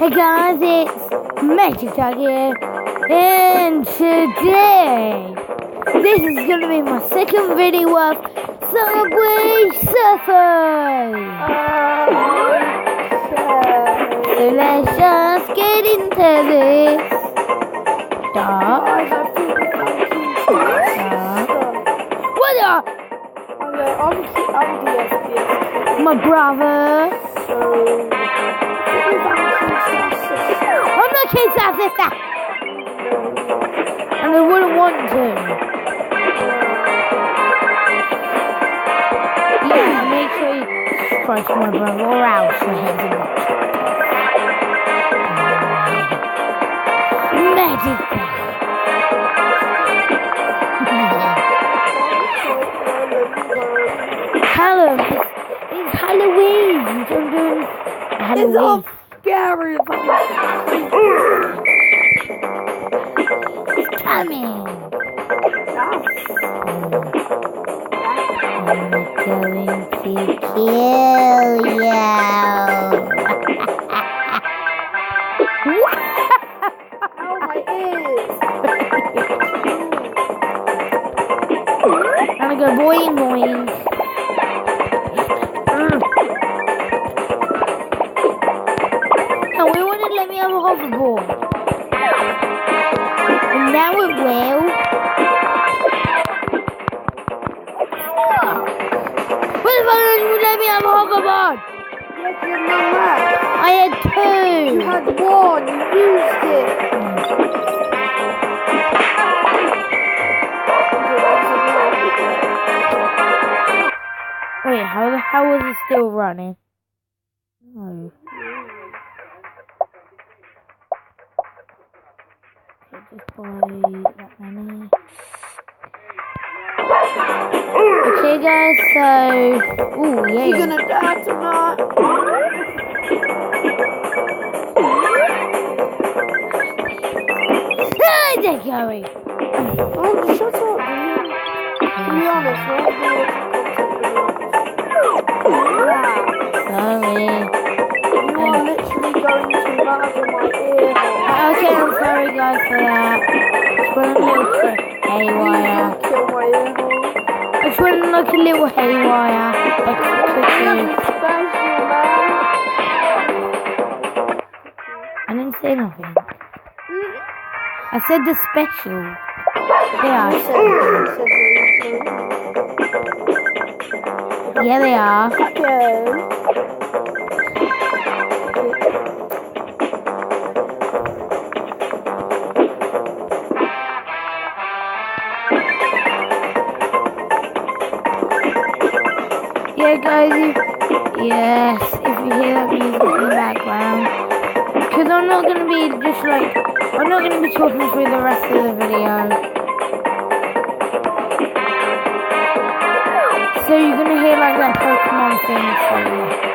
Hey guys, it's Magic Tag here, and today, this is going to be my second video of Subway Surfers. So let's just get into this. What the? My brother. I'm not King's half sister. And I wouldn't want to. Yeah, make sure you subscribe to my brother or else your head's in Magic. Halloween. It's Halloween. I'm doing Halloween. It's scary. It's coming. I'm going to kill you. Ow, my ears. I'm gonna go boing boing. No, we wouldn't let me have a hoverboard. And now it will. What if I didn't let me have a hoverboard? Yes, you had none left. I had two. You had one. You used it. Wait, how was it still running? Oh. Just buy that many. Okay, guys, so... Ooh, yeah. You're gonna die tonight. Ah, they're going. Oh, shut up, man. To be honest, I won't do it. Sorry. You are literally going to rattle my ear. Okay, I'm sorry, guys, for that. It's running a little haywire. Kill my ear hole. It's running like a little haywire. Like a cuckoo. Special, man. I didn't say nothing. I said the special. Yeah, yeah, they are. Okay. Yeah, guys, yes, if you hear that music in the background, because I'm not going to be I'm not going to be talking through the rest of the video. So you're going to hear like that Pokemon thing too.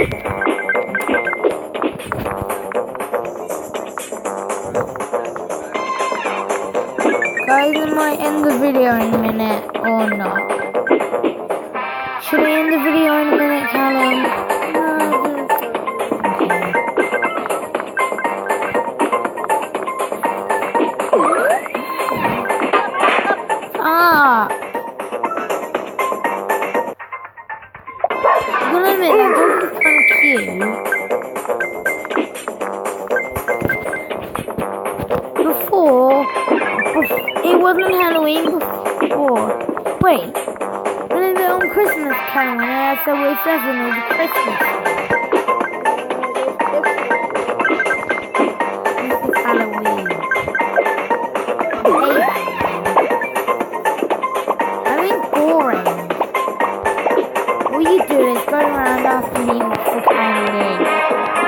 Guys, I might end the video in a minute or not. Should we end the video in a minute, Callum? Ah! I'm gonna admit that dog is kind of cute. Before, it wasn't Halloween before. Wait. And then on Christmas Carol, when I had Subway Surfing, it was Christmas. This is Halloween. Hey, Halloween's boring. All you do is go around asking me what's the Halloween.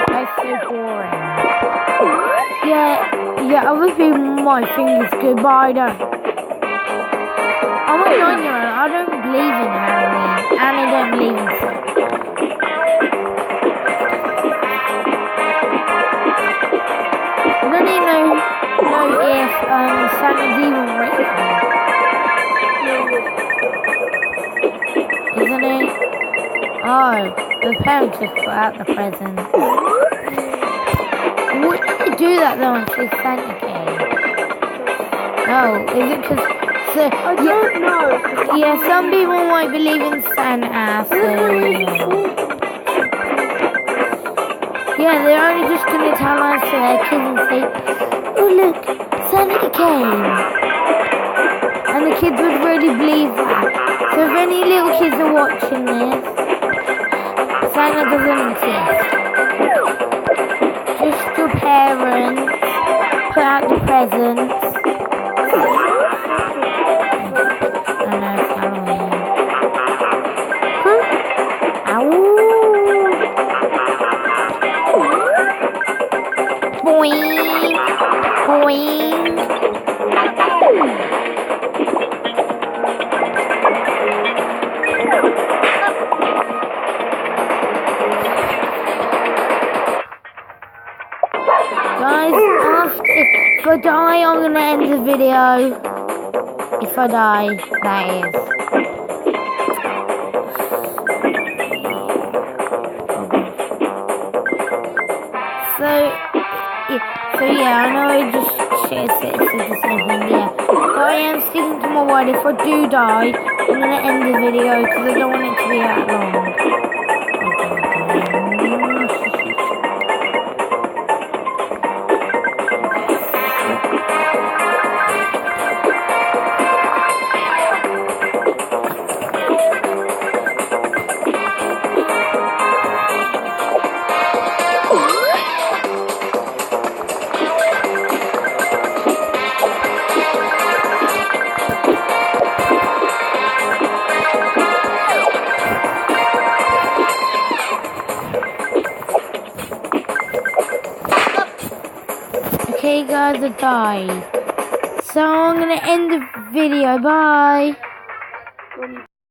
That's so boring. Yeah, other people might think it's good, but I don't. I'm a 9-year-old. I don't believe in Halloween, and I don't believe in Santa. I don't even know if Santa's even real. Isn't it? Oh, the parents just put out the present. Why did they do that though and say Santa came? Oh, is it because... I don't know. Yeah, some people might believe in Santa, so... Yeah, they're only just going to tell us to their kids and say, oh look, Santa came. And the kids would really believe that. So if any little kids are watching this, Santa doesn't exist. Just your parents put out the presents. Boing, boing. Guys, if I die, I'm gonna end the video. If I die, that is. So yeah, I know I just shared it the same thing, yeah. But I am sticking to my word. If I do die, I'm gonna end the video because I don't want it to be that long. Okay guys, I died. So I'm gonna end the video. Bye.